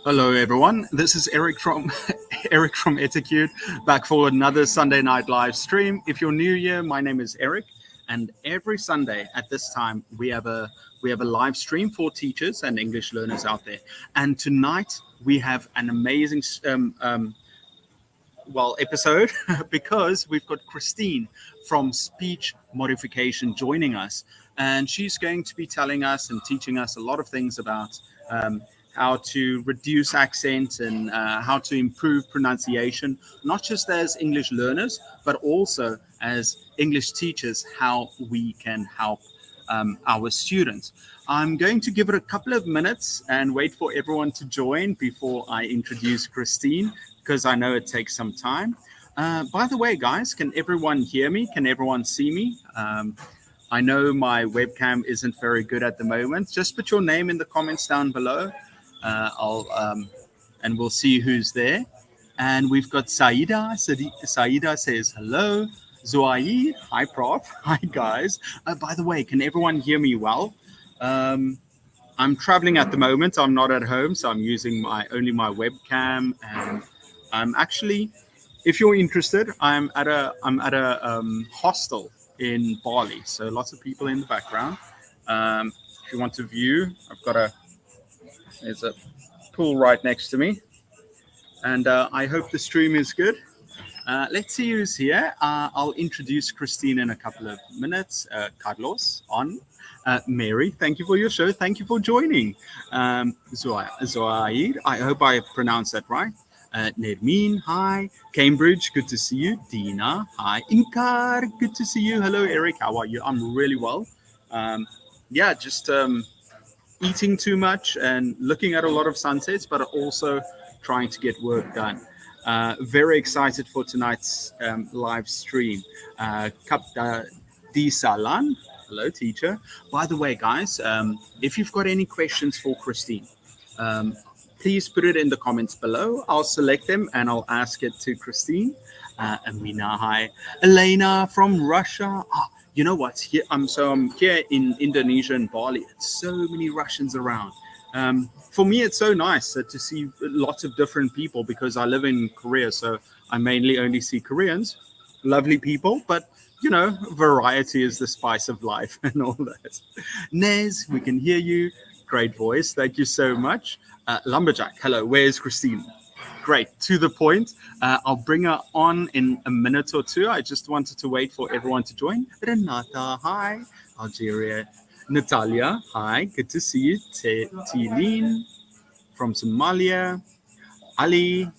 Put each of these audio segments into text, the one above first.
Hello, everyone. This is Eric from Eric from Etiquette, back for another Sunday night live stream. If you're new here, my name is Eric, and every Sunday at this time we have a live stream for teachers and English learners out there. And tonight we have an amazing episode because we've got Christine from Speech Modification joining us, and she's going to be telling us and teaching us a lot of things about how to reduce accent and how to improve pronunciation, not just as English learners, but also as English teachers, how we can help our students. I'm going to give it a couple of minutes and wait for everyone to join before I introduce Christine, because I know it takes some time. By the way, guys, can everyone hear me? Can everyone see me? I know my webcam isn't very good at the moment. Just put your name in the comments down below. And we'll see who's there. And we've got Saida. Saida says hello. Zoaid, hi Prof. Hi guys. By the way, can everyone hear me well? I'm traveling at the moment. I'm not at home, so I'm using only my webcam. And I'm actually, if you're interested, I'm at a hostel in Bali. So lots of people in the background. If you want to view, there's a pool right next to me, and I hope the stream is good. Let's see who's here. I'll introduce Christine in a couple of minutes. Carlos on. Mary, thank you for your show. Thank you for joining. Zoaid, I hope I pronounced that right. Nermin, hi. Cambridge, good to see you. Dina, hi. Inkar, good to see you. Hello, Eric. How are you? I'm really well. Just eating too much and looking at a lot of sunsets, but also trying to get work done. Very excited for tonight's live stream. Kapta Di Salan, hello teacher. By the way, guys, if you've got any questions for Christine, please put it in the comments below. I'll select them and I'll ask it to Christine. Amina, hi. Elena from Russia. You know what? I'm here in Indonesia and Bali. It's so many Russians around. For me, it's so nice to see lots of different people because I live in Korea, so I mainly only see Koreans. Lovely people, but variety is the spice of life and all that. Nez, we can hear you. Great voice. Thank you so much. Lumberjack, hello. Where's Christine? Great, to the point. I'll bring her on in a minute or two. I just wanted to wait for everyone to join. Renata, hi. Algeria. Natalia, hi. Good to see you. Tilin from Somalia. Ali,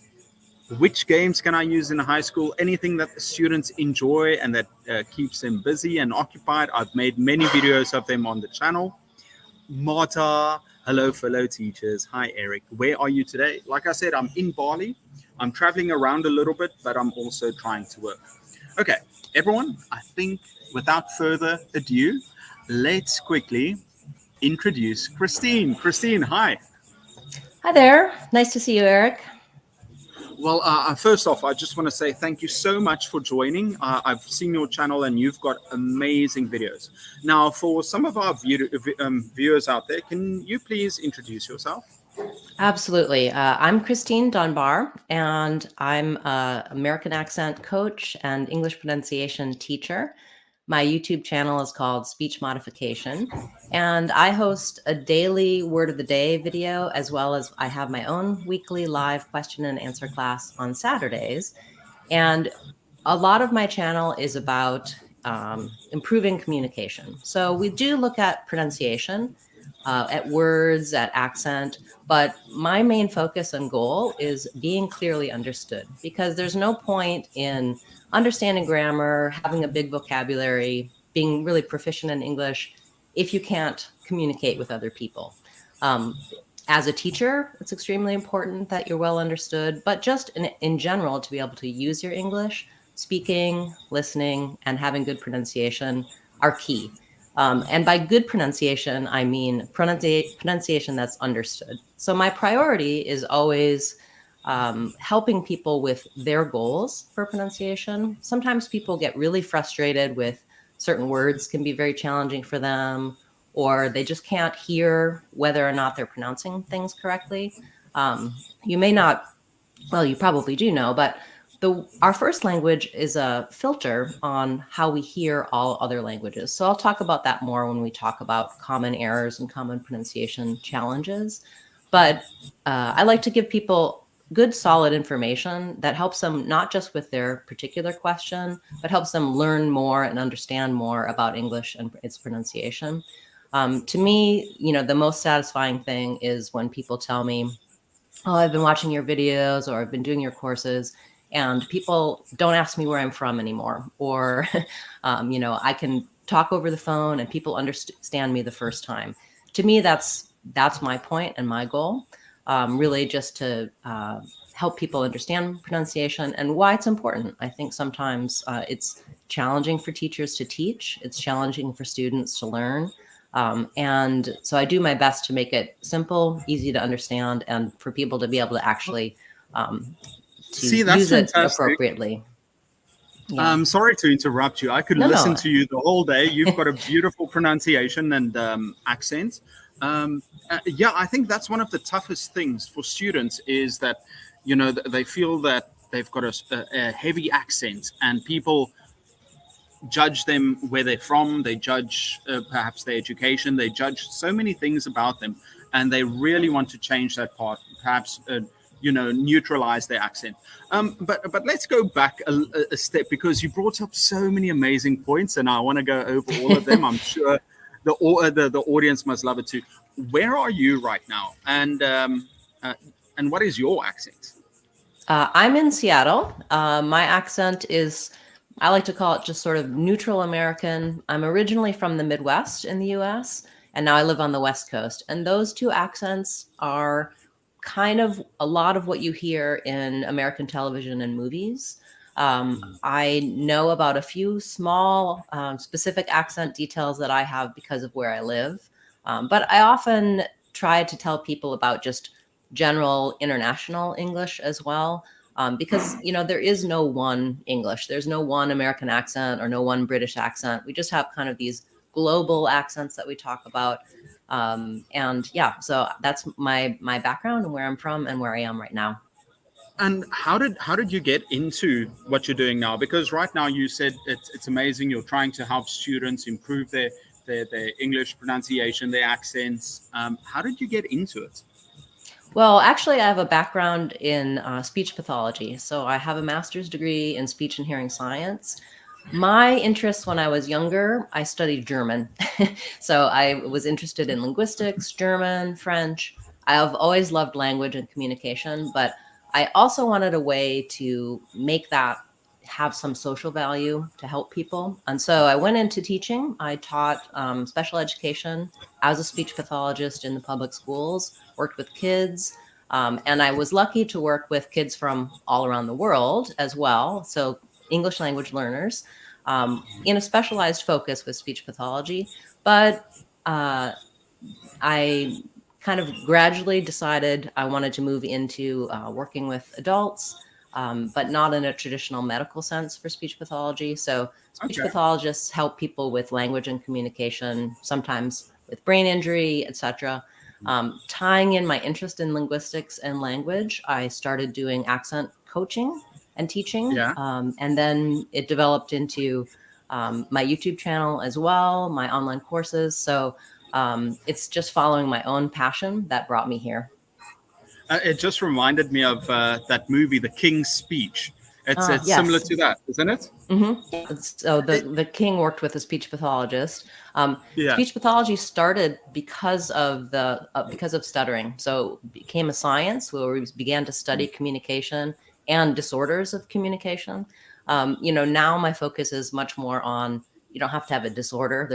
which games can I use in high school? Anything that the students enjoy and that keeps them busy and occupied. I've made many videos of them on the channel. Marta, hello, fellow teachers. Hi, Eric. Where are you today? Like I said, I'm in Bali. I'm traveling around a little bit, but I'm also trying to work. Okay, everyone, I think without further ado, let's quickly introduce Christine. Christine, hi. Hi there. Nice to see you, Eric. Well, first off, I just want to say thank you so much for joining. I've seen your channel and you've got amazing videos. Now, for some of our viewers out there, can you please introduce yourself? Absolutely. I'm Christine Dunbar, and I'm an American accent coach and English pronunciation teacher. My YouTube channel is called Speech Modification, and I host a daily word of the day video, as well as I have my own weekly live question and answer class on Saturdays. And a lot of my channel is about improving communication. So we do look at pronunciation, at words, at accent, but my main focus and goal is being clearly understood, because there's no point in understanding grammar, having a big vocabulary, being really proficient in English if you can't communicate with other people. As a teacher, it's extremely important that you're well understood, but just in general, to be able to use your English, speaking, listening, and having good pronunciation are key. And by good pronunciation, I mean pronunciation that's understood. So my priority is always helping people with their goals for pronunciation. Sometimes people get really frustrated with certain words can be very challenging for them, or they just can't hear whether or not they're pronouncing things correctly. You may not, well, you probably do know, but our first language is a filter on how we hear all other languages. So I'll talk about that more when we talk about common errors and common pronunciation challenges. But I like to give people good, solid information that helps them not just with their particular question, but helps them learn more and understand more about English and its pronunciation. To me, the most satisfying thing is when people tell me, oh, I've been watching your videos or I've been doing your courses, and people don't ask me where I'm from anymore. Or, I can talk over the phone and people understand me the first time. To me, that's my point and my goal, really just to help people understand pronunciation and why it's important. I think sometimes it's challenging for teachers to teach. It's challenging for students to learn. And so I do my best to make it simple, easy to understand, and for people to be able to actually See, that's use it fantastic. appropriately. Yeah. I'm sorry to interrupt you. I could listen to you the whole day. You've got a beautiful pronunciation and accent. Yeah, I think that's one of the toughest things for students is that, they feel that they've got a heavy accent and people judge them where they're from. They judge perhaps their education. They judge so many things about them, and they really want to change that part. Perhaps neutralize their accent. But let's go back a step, because you brought up so many amazing points, and I want to go over all of them. I'm sure the audience must love it too. Where are you right now, and what is your accent? I'm in Seattle. My accent is, I like to call it just sort of neutral American. I'm originally from the Midwest in the US, and now I live on the West Coast. And those two accents are kind of a lot of what you hear in American television and movies. I know about a few small specific accent details that I have because of where I live. But I often try to tell people about just general international English as well. Because there is no one English. There's no one American accent or no one British accent. We just have kind of these global accents that we talk about. And yeah, so that's my background and where I'm from and where I am right now. And how did you get into what you're doing now? Because right now you said it's amazing. You're trying to help students improve their English pronunciation, their accents. How did you get into it? Well, actually, I have a background in speech pathology. So I have a master's degree in speech and hearing science. My interests when I was younger, I studied German. So I was interested in linguistics, German, French. I have always loved language and communication, but I also wanted a way to make that have some social value to help people. And so I went into teaching. I taught special education as a speech pathologist in the public schools, worked with kids. And I was lucky to work with kids from all around the world as well. So English language learners in a specialized focus with speech pathology. But I kind of gradually decided I wanted to move into working with adults, but not in a traditional medical sense for speech pathology. So speech pathologists help people with language and communication, sometimes with brain injury, etc. Tying in my interest in linguistics and language, I started doing accent coaching and teaching. Yeah. And then it developed into my YouTube channel as well, my online courses. So it's just following my own passion that brought me here. It just reminded me of that movie, The King's Speech. It's Yes. similar to that, isn't it? Mm-hmm. So the king worked with a speech pathologist. Speech pathology started because of stuttering. So it became a science where we began to study communication and disorders of communication. Now my focus is much more on, you don't have to have a disorder.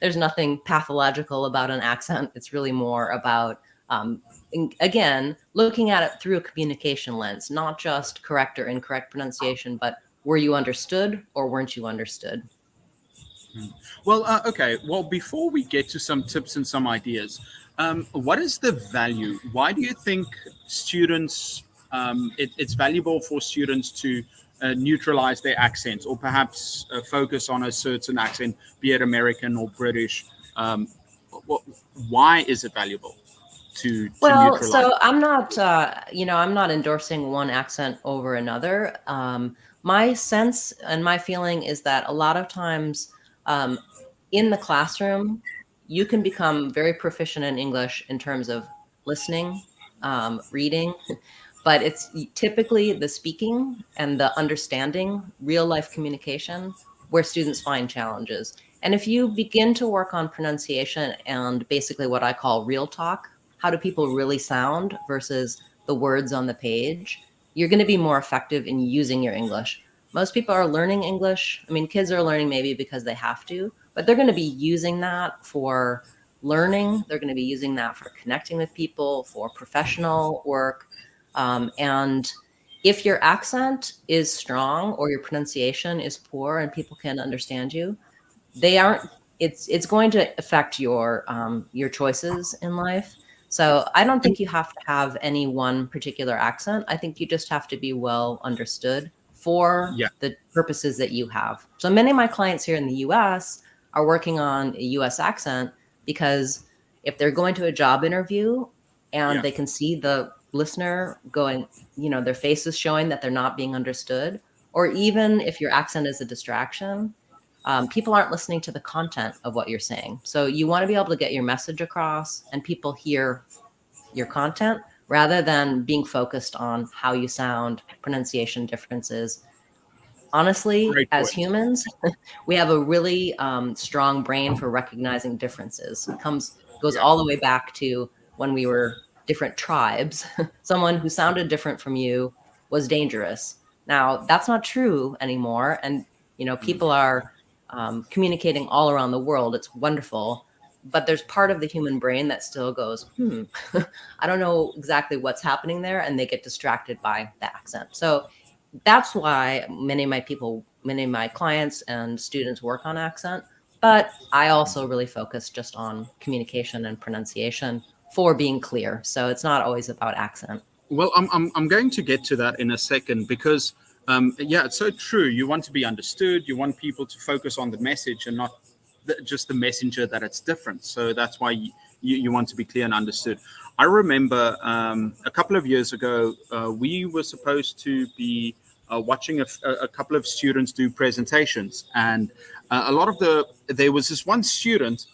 There's nothing pathological about an accent. It's really more about again, looking at it through a communication lens, not just correct or incorrect pronunciation, but were you understood or weren't you understood? Well, okay. Well, before we get to some tips and some ideas, what is the value? Why do you think students, it's valuable for students to neutralize their accents or perhaps focus on a certain accent, be it American or British? Why is it valuable to Well, neutralize? so I'm not, I'm not endorsing one accent over another. My sense and my feeling is that a lot of times um, in the classroom, you can become very proficient in English in terms of listening, reading, but it's typically the speaking and the understanding, real life communication, where students find challenges. And if you begin to work on pronunciation and basically what I call real talk, how do people really sound versus the words on the page, you're going to be more effective in using your English. Most people are learning English. I mean, kids are learning maybe because they have to, but they're going to be using that for learning. They're going to be using that for connecting with people, for professional work. And if your accent is strong or your pronunciation is poor and people can understand you, they aren't it's going to affect your choices in life. So I don't think you have to have any one particular accent. I think you just have to be well understood for Yeah, the purposes that you have. So many of my clients here in the US are working on a US accent because if they're going to a job interview and yeah. they can see the listener going, their face is showing that they're not being understood, or even if your accent is a distraction, people aren't listening to the content of what you're saying. So you want to be able to get your message across and people hear your content rather than being focused on how you sound, pronunciation differences. Honestly, Great as point. humans, we have a really strong brain for recognizing differences. Goes Yeah. all the way back to when we were different tribes. Someone who sounded different from you was dangerous. Now that's not true anymore, and Mm. people are communicating all around the world. It's wonderful, but there's part of the human brain that still goes, I don't know exactly what's happening there, and they get distracted by the accent. So that's why many of my clients and students work on accent. But I also really focus just on communication and pronunciation for being clear. So it's not always about accent. Well, I'm going to get to that in a second because, yeah, it's so true. You want to be understood. You want people to focus on the message and not just the messenger that it's different. So that's why you want to be clear and understood. I remember a couple of years ago, we were supposed to be watching a couple of students do presentations. And there was this one student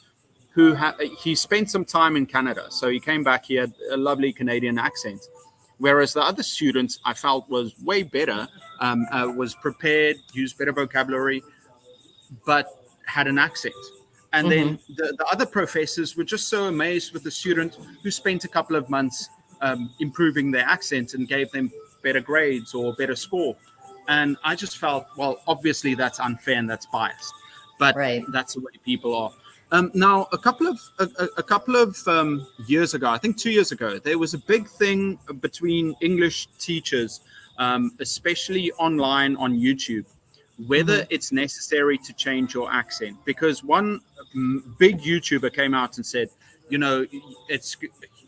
he spent some time in Canada. So he came back, he had a lovely Canadian accent. Whereas the other student I felt was way better, was prepared, used better vocabulary, but had an accent. And then Hmm. the other professors were just so amazed with the student who spent a couple of months improving their accent and gave them better grades or better score. And I just felt, well, obviously that's unfair and that's biased, but Right. that's the way people are. Now, a couple of years ago, I think 2 years ago, there was a big thing between English teachers, especially online on YouTube, whether Hmm. it's necessary to change your accent. Because one big YouTuber came out and said, you know, it's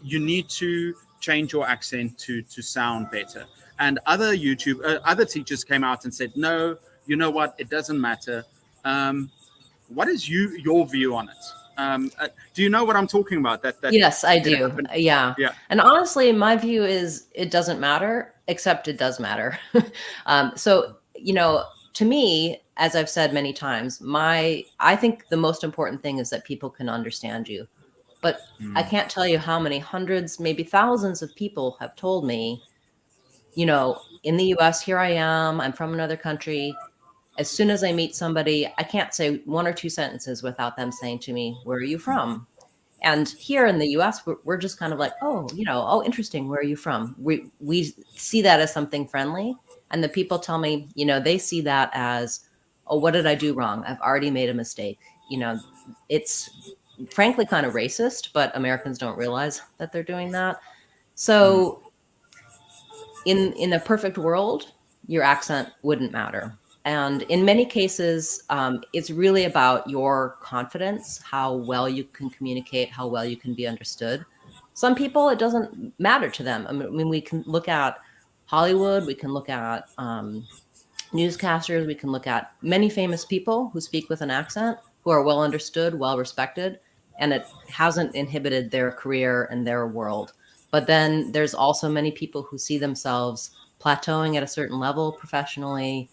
you need to change your accent to sound better. And other teachers came out and said, no, you know what, it doesn't matter. What is your view on it? Do you know what I'm talking about? That Yes, I it do. happened. Yeah. Yeah. And honestly, my view is it doesn't matter, except it does matter. So, to me, as I've said many times, I think the most important thing is that people can understand you. But I Mm. can't tell you how many hundreds, maybe thousands of people have told me, in the US, here I am, I'm from another country. As soon as I meet somebody, I can't say one or two sentences without them saying to me, "Where are you from?" And here in the US, we're just kind of like, oh, oh, interesting. Where are you from? We see that as something friendly. And the people tell me, they see that as, oh, what did I do wrong? I've already made a mistake. It's frankly kind of racist, but Americans don't realize that they're doing that. Mm. So in a perfect world, your accent wouldn't matter. And in many cases, it's really about your confidence, how well you can communicate, how well you can be understood. Some people, it doesn't matter to them. I mean, we can look at Hollywood, we can look at newscasters, we can look at many famous people who speak with an accent, who are well understood, well respected. and it hasn't inhibited their career and their world. But then there's also many people who see themselves plateauing at a certain level professionally.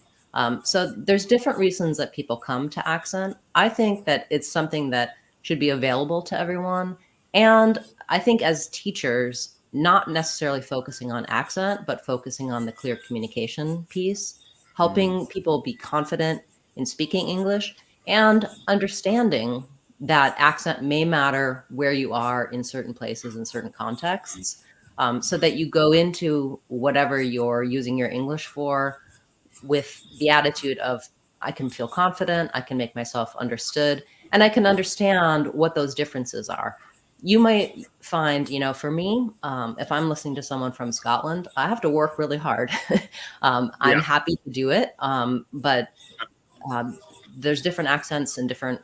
So there's different reasons that people come to accent. I think that it's something that should be available to everyone. And I think as teachers, not necessarily focusing on accent, but focusing on the clear communication piece, helping people be confident in speaking English and understanding that accent may matter where you are in certain places, in certain contexts, so that you go into whatever you're using your English for with the attitude of, I can feel confident, I can make myself understood, and I can understand what those differences are. You might find, for me, if I'm listening to someone from Scotland, I have to work really hard. I'm Yeah. happy to do it, but there's different accents and different,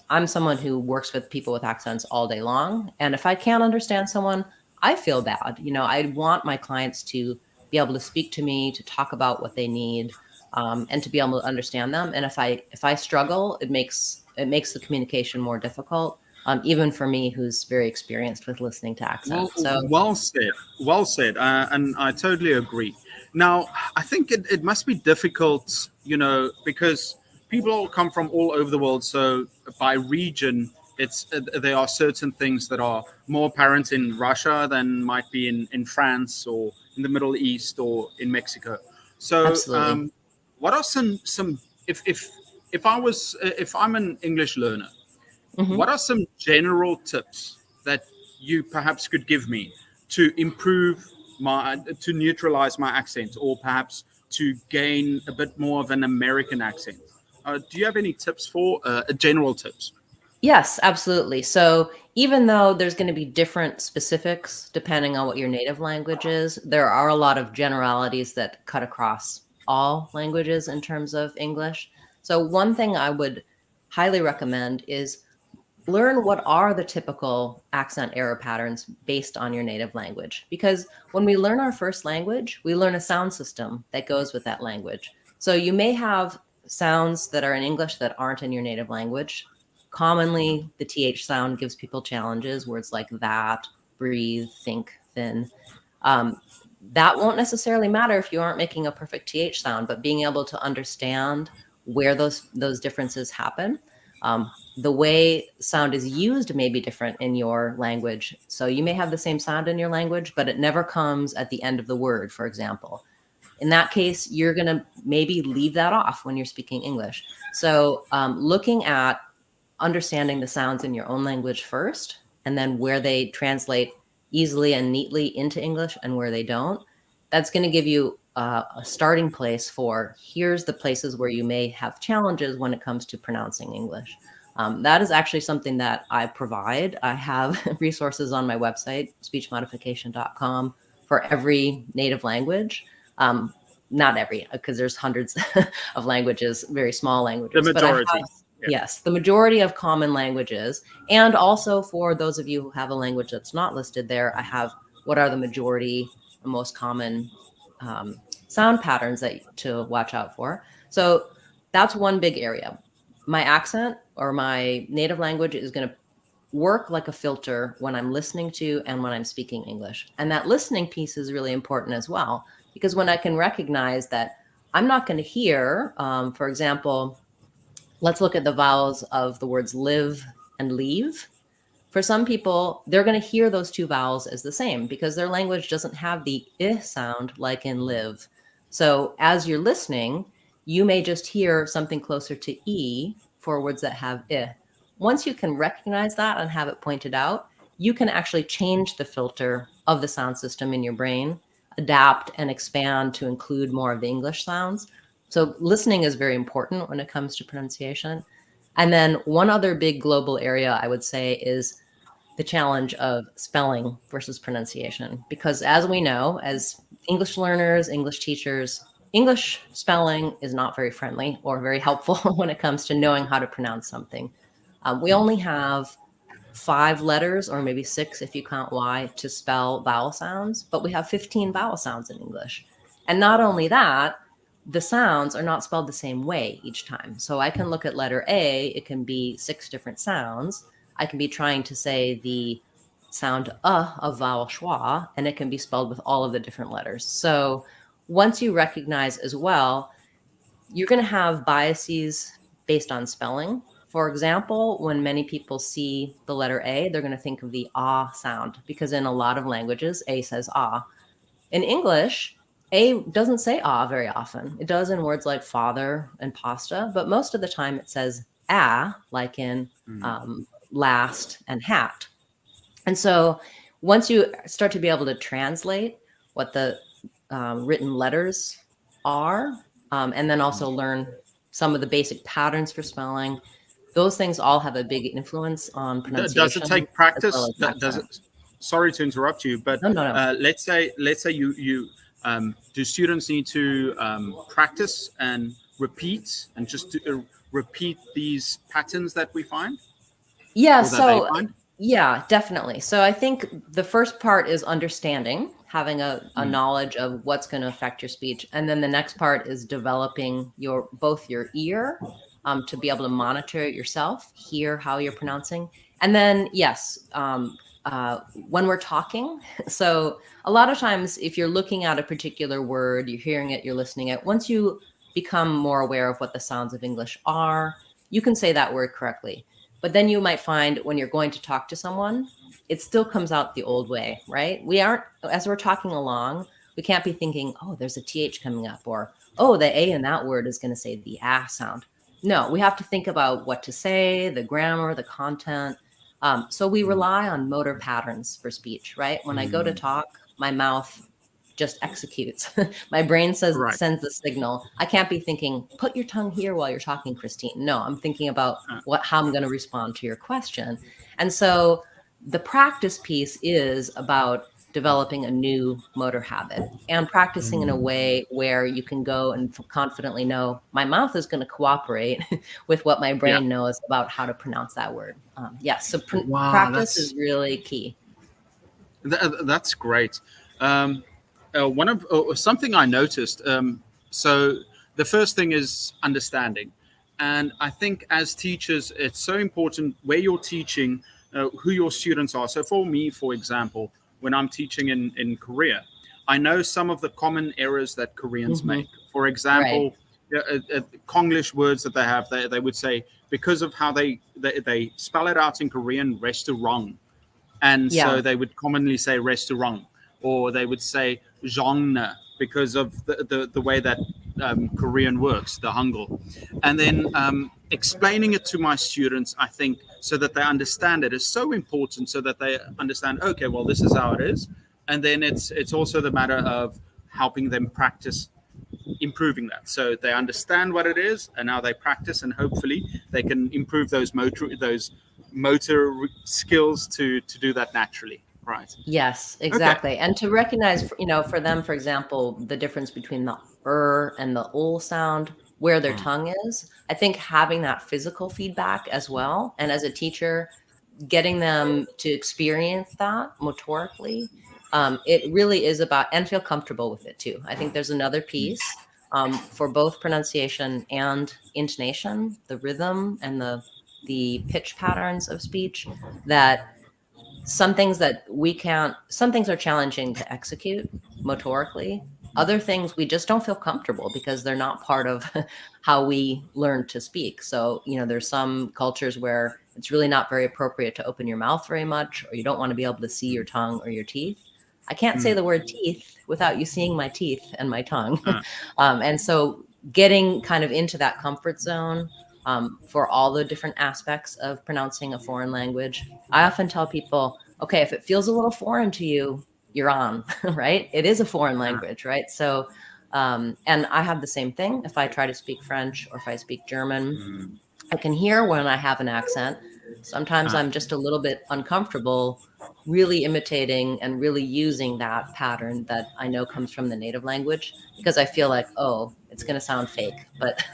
I'm someone who works with people with accents all day long. And if I can't understand someone, I feel bad. I want my clients to be able to speak to me, to talk about what they need, and to be able to understand them. And if I struggle, it makes the communication more difficult, even for me, who's very experienced with listening to accent. Well, So well said. Well said. And I totally agree. Now, I think it must be difficult, because people all come from all over the world. So by region, there are certain things that are more apparent in Russia than might be in France or in the Middle East or in Mexico. So, absolutely. what are some if I'm an English learner, what Mhm. are some general tips that you perhaps could give me to improve to neutralize my accent, or perhaps to gain a bit more of an American accent? Do you have any tips for general tips? Yes, absolutely. So even though there's going to be different specifics depending on what your native language is, there are a lot of generalities that cut across all languages in terms of English. So one thing I would highly recommend is learn what are the typical accent error patterns based on your native language. Because when we learn our first language, we learn a sound system that goes with that language. So you may have sounds that are in English that aren't in your native language. Commonly, the TH sound gives people challenges, words like that, breathe, think, thin. Um, that won't necessarily matter if you aren't making a perfect TH sound, but being able to understand where those differences happen. The way sound is used may be different in your language. So you may have the same sound in your language, but it never comes at the end of the word, for example. In that case, you're going to maybe leave that off when you're speaking English. So looking at understanding the sounds in your own language first, and then where they translate easily and neatly into English and where they don't, that's going to give you a starting place for here's the places where you may have challenges when it comes to pronouncing English. That is actually something that I provide. I have resources on my website, speechmodification.com, for every native language. Not every, because there's hundreds of languages, very small The languages, but I have, majority. Yeah. yes, the majority of common languages. And also for those of you who have a language that's not listed there, I have what are the majority, the most common sound patterns that to watch out for. So that's one big area. My accent or my native language is going to work like a filter when I'm listening to and when I'm speaking English. And that listening piece is really important as well, because when I can recognize that I'm not going to hear, for example, let's look at the vowels of the words live and leave. For some people, they're going to hear those two vowels as the same because their language doesn't have the I sound like in live. So as you're listening, you may just hear something closer to E for words that have I. Once you can recognize that and have it pointed out, you can actually change the filter of the sound system in your brain, adapt and expand to include more of the English sounds. So listening is very important when it comes to pronunciation. And then one other big global area I would say is the challenge of spelling versus pronunciation. Because as we know, as English learners, English teachers, English spelling is not very friendly or very helpful when it comes to knowing how to pronounce something. We only have 5 letters, or maybe 6 if you count Y, to spell vowel sounds, but we have 15 vowel sounds in English. And not only that, the sounds are not spelled the same way each time. So I can look at letter A, it can be 6 different sounds. I can be trying to say the sound of vowel schwa, and it can be spelled with all of the different letters. So once you recognize as well, you're going to have biases based on spelling. For example, when many people see the letter A, they're going to think of the ah sound, because in a lot of languages, A says ah. In English, A doesn't say ah very often. It does in words like father and pasta, but most of the time it says ah, like in last and hat. And so once you start to be able to translate what the written letters are, and then also learn some of the basic patterns for spelling, those things all have a big influence on Does it pronunciation take as well practice? as Does accent. it? Sorry to interrupt you, but No, no, no. let's say you do students need to practice and repeat and just repeat these patterns that we find Yeah, or that they so find? yeah, definitely. So I think the first part is understanding, having a Mm, knowledge of what's going to affect your speech. And then the next part is developing both your ear to be able to monitor it yourself, hear how you're pronouncing. And then, yes, when we're talking, so a lot of times if you're looking at a particular word, you're hearing it, you're listening it, once you become more aware of what the sounds of English are, you can say that word correctly. But then you might find when you're going to talk to someone, it still comes out the old way, right? We aren't, as we're talking along, we can't be thinking, oh, there's a TH coming up, or, oh, the A in that word is going to say the ah sound. No, we have to think about what to say, the grammar, the content. So we mm, rely on motor patterns for speech, right? When I go to mm. talk, my mouth just executes. My brain says Right. sends the signal. I can't be thinking, put your tongue here while you're talking, Christine. No, I'm thinking about Uh, how I'm going to respond to your question. And so the practice piece is about developing a new motor habit and practicing in a way where you can go and confidently know my mouth is going to cooperate with what my yeah. brain knows about how to pronounce that word. Yes, so Wow, practice is really key. that's great. Um, one of something I noticed. So the first thing is understanding, and I think as teachers, it's so important where you're teaching, who your students are. So for me, for example, when I'm teaching in Korea, I know some of the common errors that Koreans Hmm. make. For Right. example, Konglish words that they have, they would say because of how they spell it out in Korean, restaurant, and Yeah. so they would commonly say restaurant, or they would say genre because of the way that Korean works, the Hangul. And then explaining it to my students, I think, so that they understand it is so important, so that they understand, okay, well, this is how it is. And then it's also the matter of helping them practice improving that, so they understand what it is and now they practice, and hopefully they can improve those motor skills to do that naturally, right? Yes, Okay. exactly. And to recognize, for them, for example, the difference between the and the sound, where their tongue is. I think having that physical feedback as well, and as a teacher, getting them to experience that motorically, it really is about, and feel comfortable with it too. I think there's another piece for both pronunciation and intonation, the rhythm and the pitch patterns of speech, that some things are challenging to execute motorically. Other things we just don't feel comfortable because they're not part of how we learn to speak. So, there's some cultures where it's really not very appropriate to open your mouth very much, or you don't want to be able to see your tongue or your teeth. I can't say Mm, the word teeth without you seeing my teeth and my tongue. uh, And so getting kind of into that comfort zone for all the different aspects of pronouncing a foreign language. I often tell people, okay, if it feels a little foreign to you, you're on, right? It is a foreign uh, language, right? So, and I have the same thing. If I try to speak French or if I speak German, mm, I can hear when I have an accent. Sometimes uh, I'm just a little bit uncomfortable really imitating and really using that pattern that I know comes from the native language, because I feel like, oh, it's going to sound fake. But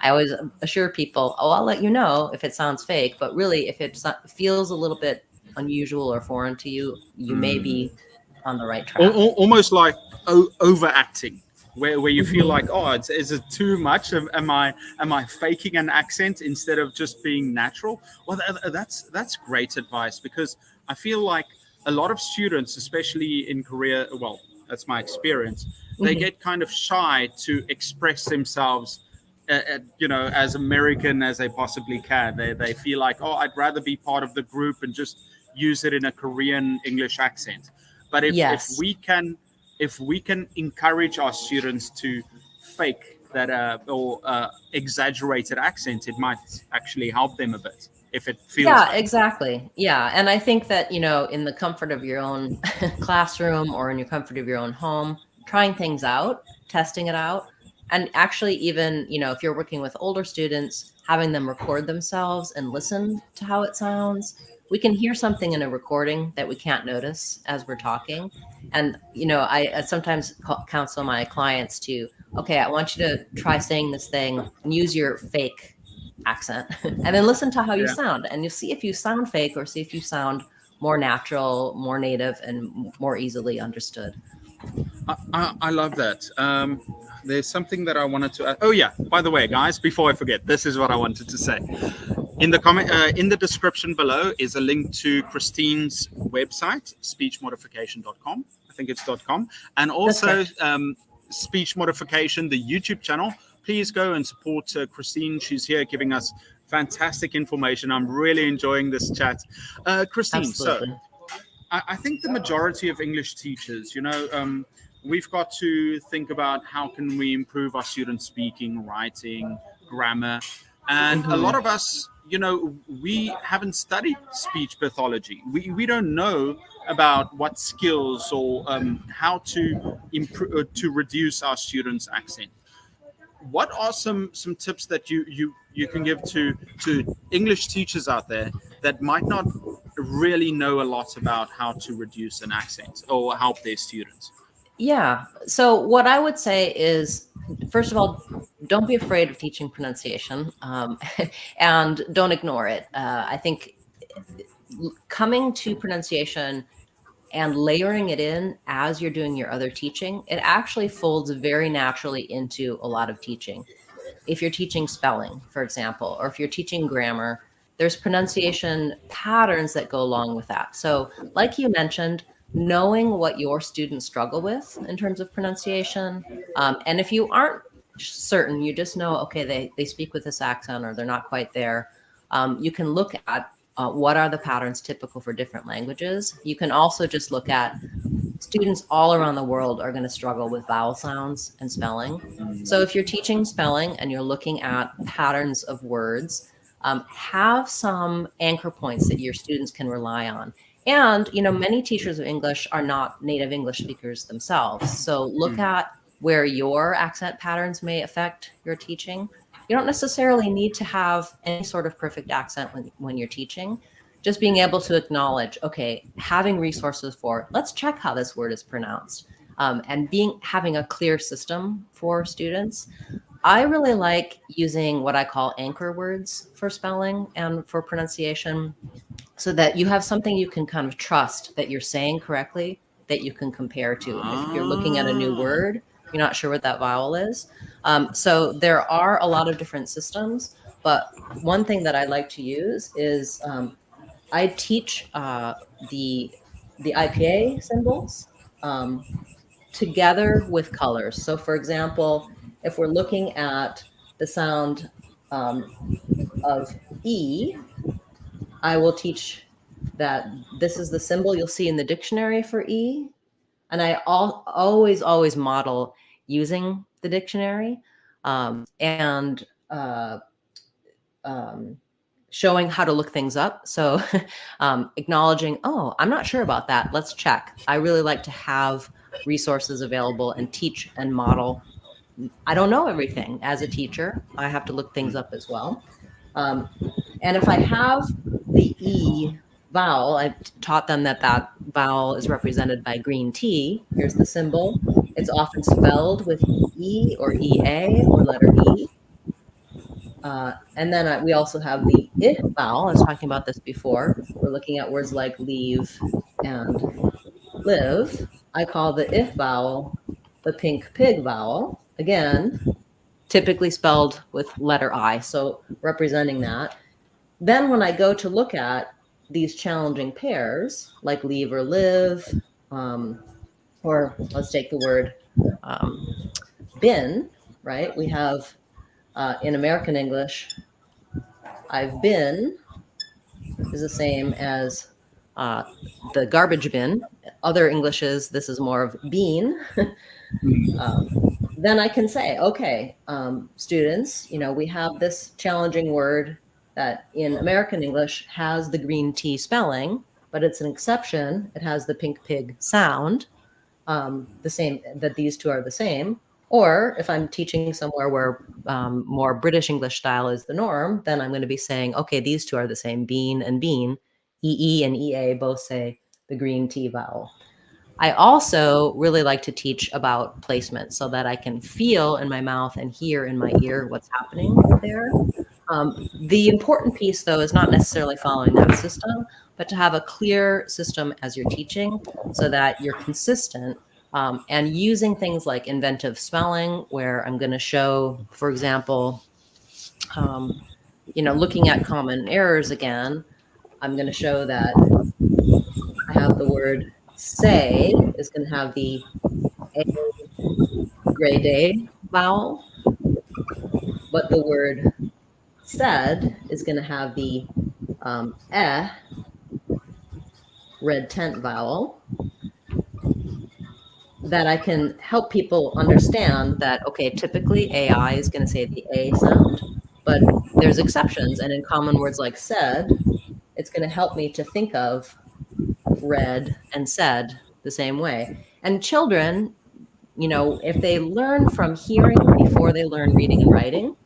I always assure people, oh, I'll let you know if it sounds fake. But really, if it feels a little bit unusual or foreign to you, you may mm. be on the right track. Almost like overacting. where you feel Mhm. like, oh, is it too much? Am I faking an accent instead of just being natural? Well, that's great advice, because I feel like a lot of students, especially in Korea, well, that's my experience, they Mhm. get kind of shy to express themselves, as American as they possibly can. They feel like, oh, I'd rather be part of the group and just use it in a Korean English accent. But Yes. if we can encourage our students to fake that or exaggerated accent, it might actually help them a bit if it feels Yeah, fake. exactly. Yeah, and I think that, in the comfort of your own classroom or in your comfort of your own home, trying things out, testing it out, and actually even, if you're working with older students, having them record themselves and listen to how it sounds. We can hear something in a recording that we can't notice as we're talking. And, I sometimes counsel my clients to, okay, I want you to try saying this thing and use your fake accent and then listen to how you Yeah. sound, and you'll see if you sound fake or see if you sound more natural, more native, and more easily understood. I love that. There's something that I wanted to add. Oh yeah, by the way, guys, before I forget, this is what I wanted to say. In the description below is a link to Christine's website, speechmodification.com. I think it's .com, and That's also correct. Speech Modification, the YouTube channel. Please go and support Christine. She's here giving us fantastic information. I'm really enjoying this chat. Christine, so Absolutely. I think the majority of English teachers, we've got to think about how can we improve our students' speaking, writing, grammar, and a lot Hmm. of us, we haven't studied speech pathology. We don't know about what skills or how to improve to reduce our students' accent. What are some tips that you can give to English teachers out there that might not really know a lot about how to reduce an accent or help their students? Yeah. So, what I would say is, first of all, don't be afraid of teaching pronunciation, and don't ignore it. I think coming to pronunciation and layering it in as you're doing your other teaching, it actually folds very naturally into a lot of teaching. If you're teaching spelling, for example, or if you're teaching grammar, there's pronunciation patterns that go along with that. So, like you mentioned, knowing what your students struggle with in terms of pronunciation, and if you aren't certain, you just know, okay, they speak with this accent or they're not quite there. You can look at what are the patterns typical for different languages. You can also just look at students all around the world are going to struggle with vowel sounds and spelling. So if you're teaching spelling and you're looking at patterns of words, have some anchor points that your students can rely on. And, many teachers of English are not native English speakers themselves. So look at where your accent patterns may affect your teaching. You don't necessarily need to have any sort of perfect accent when you're teaching. Just being able to acknowledge, okay, having resources for, let's check how this word is pronounced, and having a clear system for students. I really like using what I call anchor words for spelling and for pronunciation, so that you have something you can kind of trust that you're saying correctly, that you can compare to. If you're looking at a new Ah, word, you're not sure what that vowel is. So there are a lot of different systems, but one thing that I like to use is, I teach the IPA symbols, um, together with colors. So, for example, if we're looking at the sound, um, of E, I will teach that this is the symbol you'll see in the dictionary for E, and I always model using the dictionary, and um, showing how to look things up. So, acknowledging, oh, I'm not sure about that. Let's check. I really like to have resources available and teach and model. I don't know everything as a teacher. I have to look things up as well. Um, and if I have the E vowel, I've taught them that that vowel is represented by green tea. Here's the symbol. It's often spelled with EE or EA or letter E. And then we also have the I vowel. I was talking about this before. We're looking at words like leave and live. I call the I vowel the pink pig vowel, again, typically spelled with letter I, so representing that. Then when I go to look at these challenging pairs, like leave or live, or let's take the word been, right? We have in American English, I've been is the same as the garbage bin. Other Englishes, this is more of bean. Then I can say, okay, students, we have this challenging word that in American English has the green T spelling, but it's an exception. It has the pink pig sound, the same, that these two are the same. Or if I'm teaching somewhere where more British English style is the norm, then I'm going to be saying, okay, these two are the same, bean and bean. EE and EA both say the green T vowel. I also really like to teach about placement so that I can feel in my mouth and hear in my ear what's happening there. The important piece, though, is not necessarily following that system, but to have a clear system as you're teaching so that you're consistent and using things like inventive spelling, where I'm going to show, for example, looking at common errors again, I'm going to show that I have the word say is going to have the A gray day vowel, but the word said is going to have the eh red tent vowel, that I can help people understand that, okay, typically AI is going to say the A sound, but there's exceptions. And in common words like said, it's going to help me to think of read and said the same way. And children, if they learn from hearing before they learn reading and writing,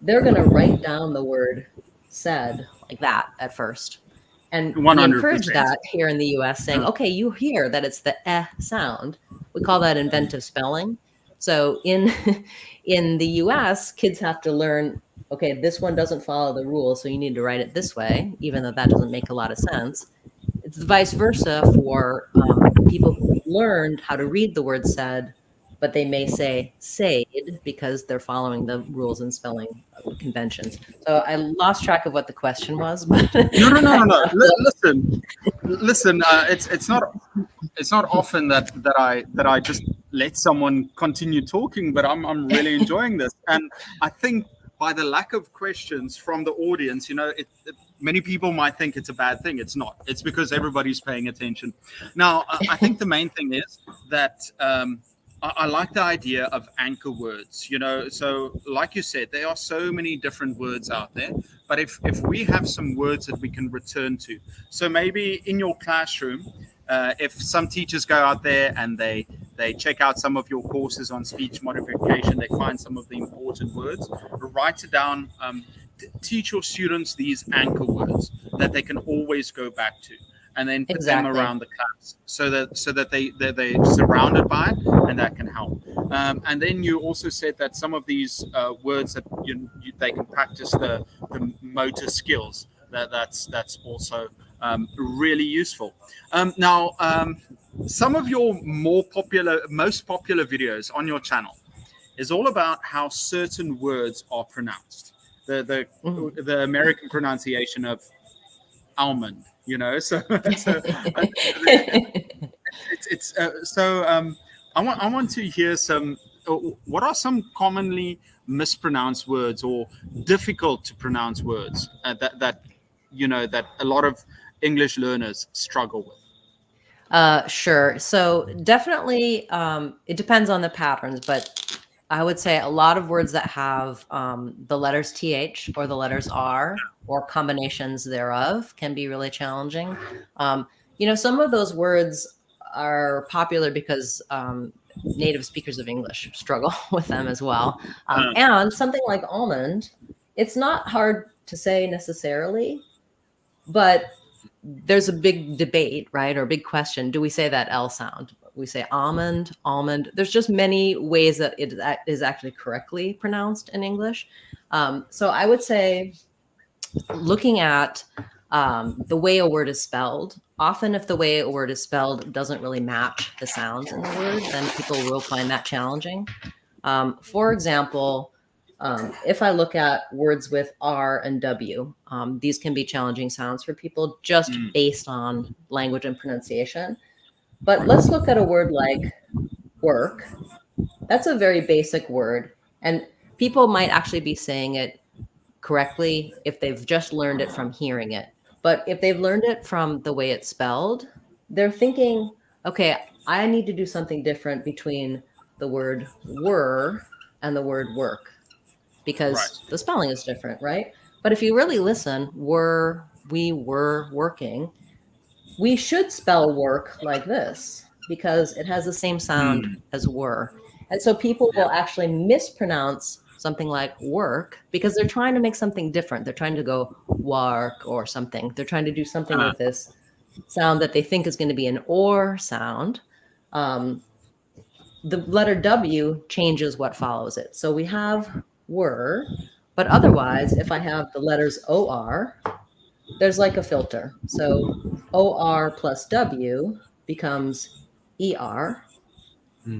they're going to write down the word said like that at first. And we encourage 100%. that here in the US, saying, okay, you hear that it's the eh sound. We call that inventive spelling. So in the US, kids have to learn, okay, this one doesn't follow the rules, so you need to write it this way, even though that doesn't make a lot of sense. It's vice versa for people who learned how to read the word said, but they may say said because they're following the rules and spelling conventions. So I lost track of what the question was. But No. Listen. It's not often that I just let someone continue talking, but I'm really enjoying this, and I think by the lack of questions from the audience, many people might think it's a bad thing. It's not. It's because everybody's paying attention. Now, I think the main thing is that I like the idea of anchor words, so like you said, there are so many different words out there, but if we have some words that we can return to, so maybe in your classroom, if some teachers go out there and they check out some of your courses on speech modification, they find some of the important words, write it down, teach your students these anchor words that they can always go back to, and then put them around the class so that they're surrounded by it, and that can help. And then you also said that some of these words that they can practice the motor skills. That's also really useful. Now, some of your most popular videos on your channel is all about how certain words are pronounced. The American pronunciation of almond, so I want to hear some. What are some commonly mispronounced words or difficult to pronounce words that a lot of English learners struggle with? Sure. So definitely, it depends on the patterns, but I would say a lot of words that have the letters TH or the letters R or combinations thereof can be really challenging. Some of those words are popular because native speakers of English struggle with them as well. And something like almond, it's not hard to say necessarily, but there's a big debate, right? Or a big question. Do we say that L sound? We say almond. There's just many ways that it is actually correctly pronounced in English. So I would say looking at the way a word is spelled. Often if the way a word is spelled doesn't really match the sounds in the word, then people will find that challenging. For example, if I look at words with R and W, these can be challenging sounds for people just based on language and pronunciation. But let's look at a word like work. That's a very basic word, and people might actually be saying it correctly if they've just learned it from hearing it. But if they've learned it from the way it's spelled, they're thinking, okay, I need to do something different between the word were and the word work, because the spelling is different, right? But if you really listen, we were working, we should spell work like this because it has the same sound as were. And so people will actually mispronounce something like work because they're trying to make something different. They're trying to go work or something. They're trying to do something with this sound that they think is going to be an or sound. The letter W changes what follows it. So we have were, but otherwise, if I have the letters OR, there's like a filter. So OR plus W becomes ER,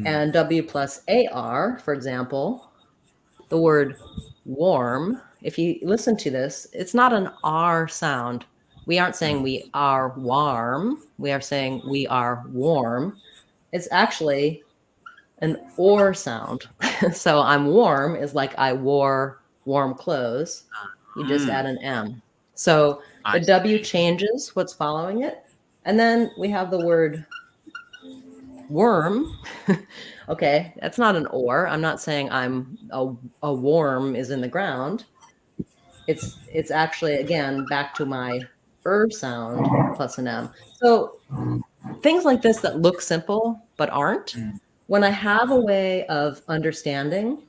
and W plus AR, for example, the word warm, if you listen to this, it's not an R sound. We aren't saying we are warm. We are saying we are warm. It's actually an or sound. So I'm warm is like I wore warm clothes. You just add an M. So the W changes what's following it. And then we have the word worm. Okay, that's not an or. I'm not saying I'm a worm is in the ground. It's actually, again, back to my sound plus an M. So things like this that look simple but aren't, when I have a way of understanding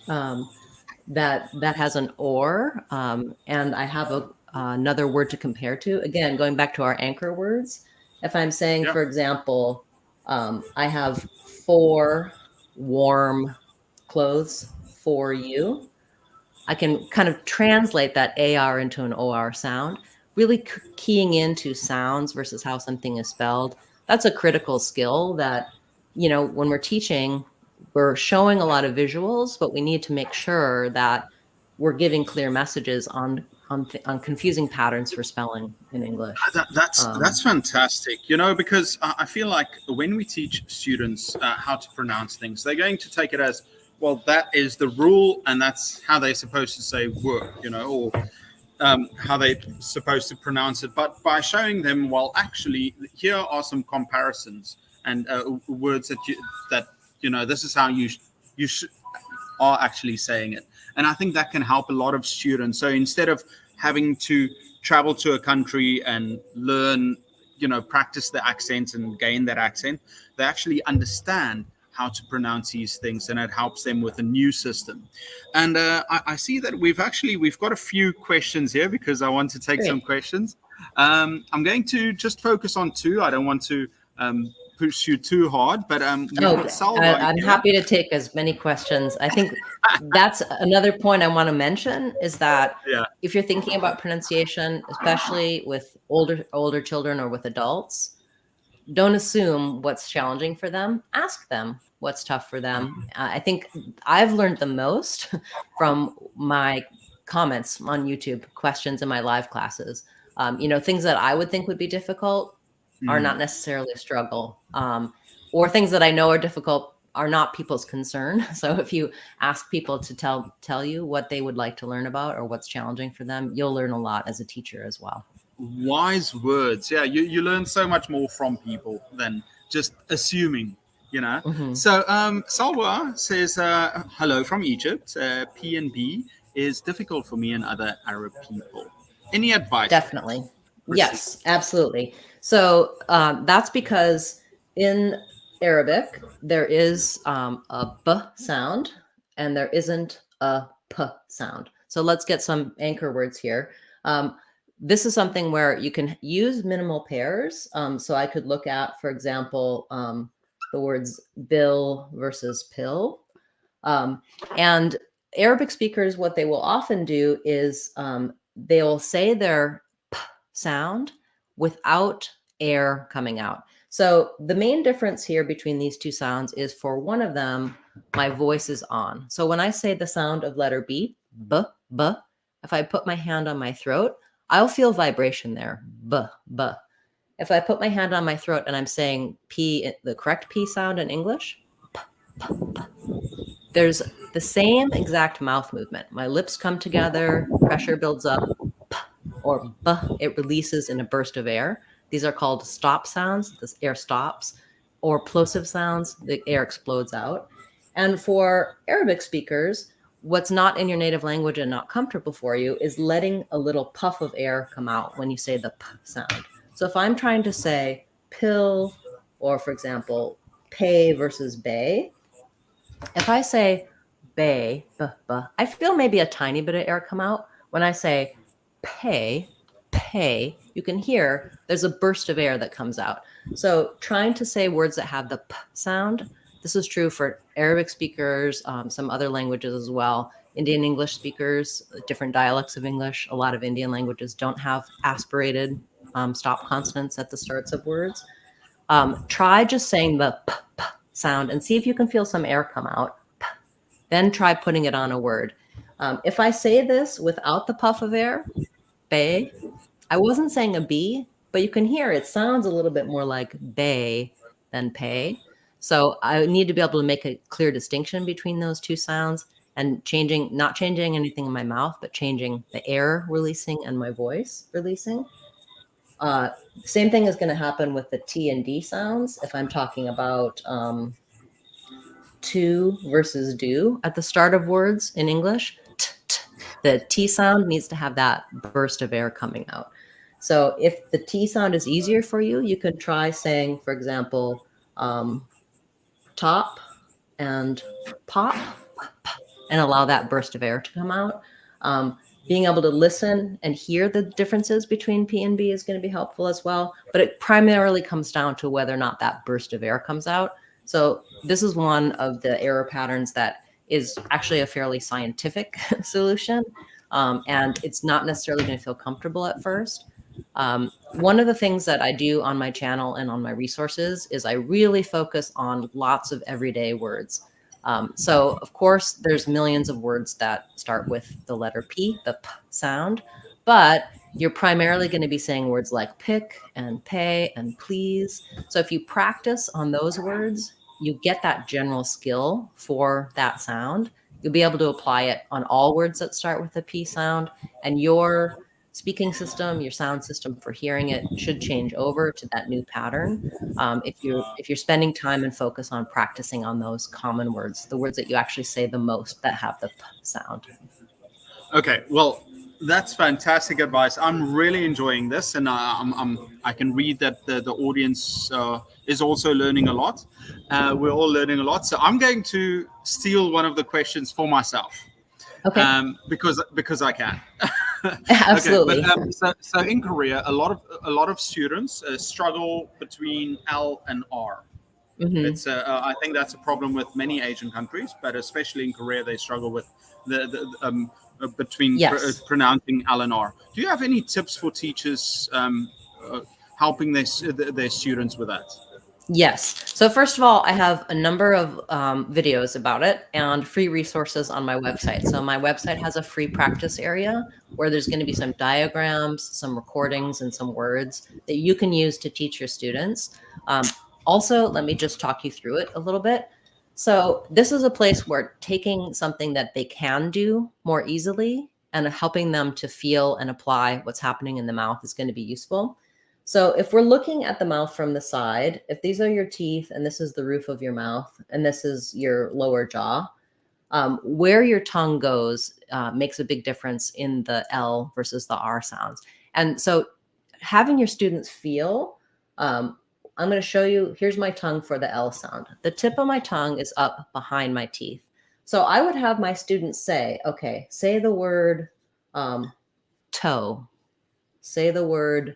that has an or, and I have another word to compare to, again, going back to our anchor words, if I'm saying, for example, I have 4 warm clothes for you, I can kind of translate that AR into an OR sound, really keying into sounds versus how something is spelled. That's a critical skill that, when we're teaching, we're showing a lot of visuals, but we need to make sure that we're giving clear messages on confusing patterns for spelling in English. That's fantastic, because I feel like when we teach students how to pronounce things, they're going to take it as, well, that is the rule and that's how they're supposed to say work, or how they're supposed to pronounce it. But by showing them, well, actually, here are some comparisons and words that this is how you are actually saying it. And I think that can help a lot of students. So instead of having to travel to a country and learn, practice the accent and gain that accent, they actually understand how to pronounce these things, and it helps them with a new system. And I see that we've got a few questions here because I want to take some questions. I'm going to just focus on 2. I don't want to push you too hard, but I'm happy to take as many questions. I think that's another point I want to mention is that if you're thinking about pronunciation, especially with older children or with adults, don't assume what's challenging for them. Ask them what's tough for them. I think I've learned the most from my comments on YouTube, questions in my live classes. Things that I would think would be difficult are not necessarily a struggle, or things that I know are difficult are not people's concern. So if you ask people to tell you what they would like to learn about or what's challenging for them, you'll learn a lot as a teacher as well. Wise words. Yeah, you learn so much more from people than just assuming, So Salwa says, hello from Egypt. P and B is difficult for me and other Arab people. Any advice? Definitely. Yes, absolutely. So that's because in Arabic, there is a B sound and there isn't a P sound. So let's get some anchor words here. This is something where you can use minimal pairs. So I could look at, for example, the words bill versus pill. And Arabic speakers, what they will often do is they'll say their P sound without air coming out. So the main difference here between these two sounds is for one of them, my voice is on. So when I say the sound of letter B, b, b, if I put my hand on my throat, I'll feel vibration there, b, b. If I put my hand on my throat and I'm saying P, the correct P sound in English, p, p, p, there's the same exact mouth movement. My lips come together, pressure builds up, p, or b, it releases in a burst of air. These are called stop sounds, this air stops, or plosive sounds, the air explodes out. And for Arabic speakers, what's not in your native language and not comfortable for you is letting a little puff of air come out when you say the p sound. So if I'm trying to say pill, or for example, pay versus bay, if I say bay, I feel maybe a tiny bit of air come out. When I say pay, you can hear there's a burst of air that comes out. So trying to say words that have the p sound, this is true for Arabic speakers, some other languages as well. Indian English speakers, different dialects of English. A lot of Indian languages don't have aspirated stop consonants at the starts of words. Try just saying the p sound and see if you can feel some air come out. P. Then try putting it on a word. If I say this without the puff of air, bay, I wasn't saying a B, but you can hear it sounds a little bit more like bay than pay. So I need to be able to make a clear distinction between those two sounds and not changing anything in my mouth, but changing the air releasing and my voice releasing. Same thing is going to happen with the T and D sounds. If I'm talking about to versus do at the start of words in English, the T sound needs to have that burst of air coming out. So if the T sound is easier for you, you could try saying, for example, top and pop, and allow that burst of air to come out. Being able to listen and hear the differences between P and B is going to be helpful as well. But it primarily comes down to whether or not that burst of air comes out. So this is one of the error patterns that is actually a fairly scientific solution. And it's not necessarily going to feel comfortable at first. One of the things that I do on my channel and on my resources is I really focus on lots of everyday words. So of course, there's millions of words that start with the letter P, the P sound, but you're primarily going to be saying words like pick and pay and please. So if you practice on those words, you get that general skill for that sound. You'll be able to apply it on all words that start with the P sound, and your speaking system, your sound system for hearing it should change over to that new pattern. If you're spending time and focus on practicing on those common words, the words that you actually say the most that have the P sound. Okay, well, that's fantastic advice. I'm really enjoying this, and I can read that the audience is also learning a lot. We're all learning a lot. So I'm going to steal one of the questions for myself. Okay. Because I can. Absolutely. Okay, but so in Korea, a lot of students struggle between L and R. Mm-hmm. It's I think that's a problem with many Asian countries, but especially in Korea, they struggle with between Yes. pronouncing L and R. Do you have any tips for teachers helping their students with that? Yes. So first of all, I have a number of videos about it and free resources on my website. So my website has a free practice area where there's going to be some diagrams, some recordings, and some words that you can use to teach your students. Also, let me just talk you through it a little bit. So this is a place where taking something that they can do more easily and helping them to feel and apply what's happening in the mouth is going to be useful. So if we're looking at the mouth from the side, if these are your teeth and this is the roof of your mouth and this is your lower jaw, where your tongue goes makes a big difference in the L versus the R sounds. And so having your students feel, I'm going to show you, here's my tongue for the L sound. The tip of my tongue is up behind my teeth. So I would have my students say, okay, say the word toe, say the word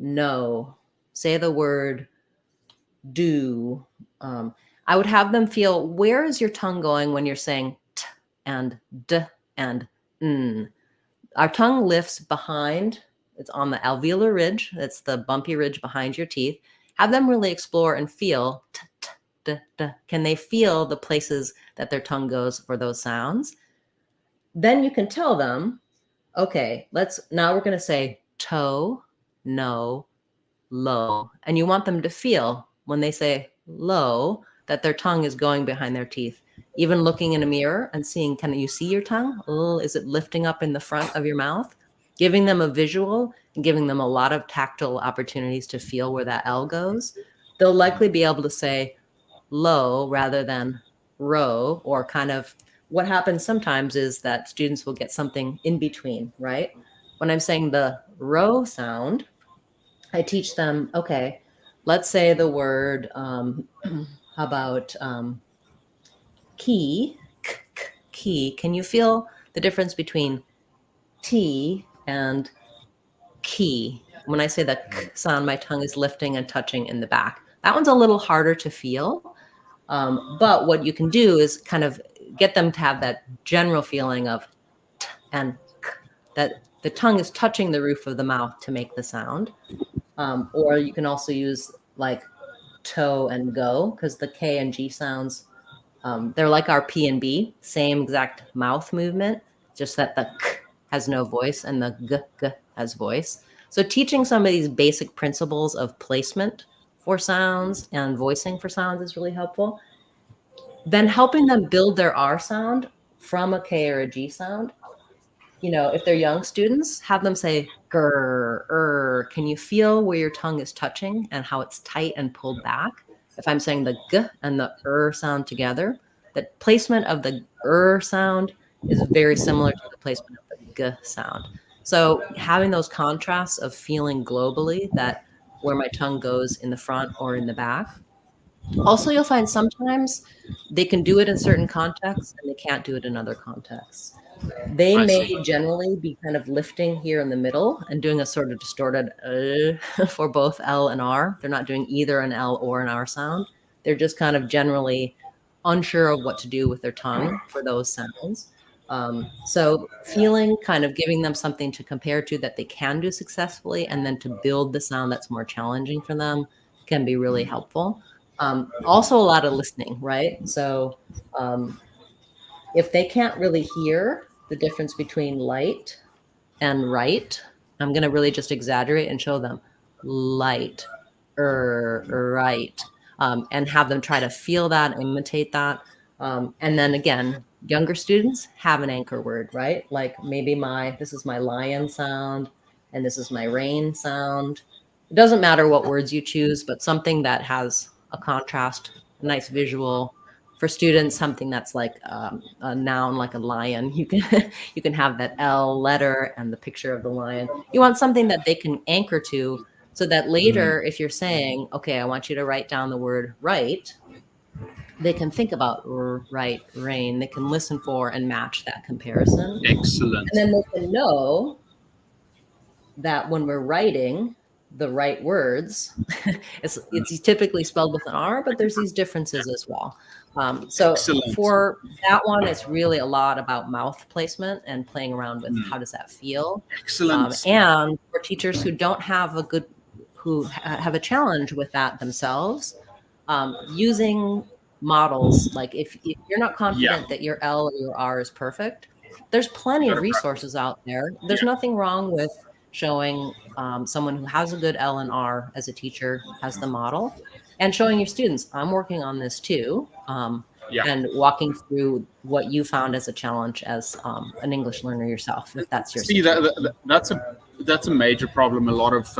no, say the word do. I would have them feel, where is your tongue going when you're saying t and d and n? Our tongue lifts behind It's on the alveolar ridge. That's the bumpy ridge behind your teeth. Have them really explore and feel. Can they feel the places that their tongue goes for those sounds? Then you can tell them, okay, now we're going to say toe, no, low. And you want them to feel when they say low that their tongue is going behind their teeth. Even looking in a mirror and seeing, can you see your tongue? Oh, is it lifting up in the front of your mouth? Giving them a visual and giving them a lot of tactile opportunities to feel where that L goes. They'll likely be able to say low rather than row, or kind of what happens sometimes is that students will get something in between, right? When I'm saying the row sound, I teach them, okay, let's say the word, how about key, key. Can you feel the difference between T and key? When I say the k sound, my tongue is lifting and touching in the back. That one's a little harder to feel. But what you can do is kind of get them to have that general feeling of t and k, that the tongue is touching the roof of the mouth to make the sound. Or you can also use like toe and go, because the K and G sounds, they're like our P and B, same exact mouth movement, just that the k has no voice and the g has voice. So teaching some of these basic principles of placement for sounds and voicing for sounds is really helpful. Then helping them build their R sound from a K or a G sound. You know, if they're young students, have them say grr, can you feel where your tongue is touching and how it's tight and pulled back? If I'm saying the g and the sound together, the placement of the sound is very similar to the placement of the g sound. So having those contrasts of feeling globally that where my tongue goes in the front or in the back. Also, you'll find sometimes they can do it in certain contexts and they can't do it in other contexts. They I may see. generally be kind of lifting here in the middle and doing a sort of distorted for both L and R. They're not doing either an L or an R sound. They're just kind of generally unsure of what to do with their tongue for those sounds. So feeling, kind of giving them something to compare to that they can do successfully, and then to build the sound that's more challenging for them can be really helpful. Also a lot of listening, right? So if they can't really hear the difference between light and right, I'm going to really just exaggerate and show them light, right, and have them try to feel that, imitate that. And then again, younger students have an anchor word, right? Like maybe this is my lion sound and this is my rain sound. It doesn't matter what words you choose, but something that has a contrast, a nice visual. For students, something that's like a noun, like a lion. You can have that L letter and the picture of the lion. You want something that they can anchor to, so that later, if you're saying, okay, I want you to write down the word right, they can think about right, rain. They can listen for and match that comparison. Excellent. And then they can know that when we're writing the right words, it's typically spelled with an R, but there's these differences as well. So Excellent. for that one, it's really a lot about mouth placement and playing around with how does that feel. Excellent. And for teachers who don't have who have a challenge with that themselves, using models, like if you're not confident that your L or your R is perfect, there's plenty of resources out there. There's nothing wrong with showing someone who has a good L and R as a teacher as the model, and showing your students, I'm working on this too, and walking through what you found as a challenge as an English learner yourself, if that's your situation. That's a major problem a lot of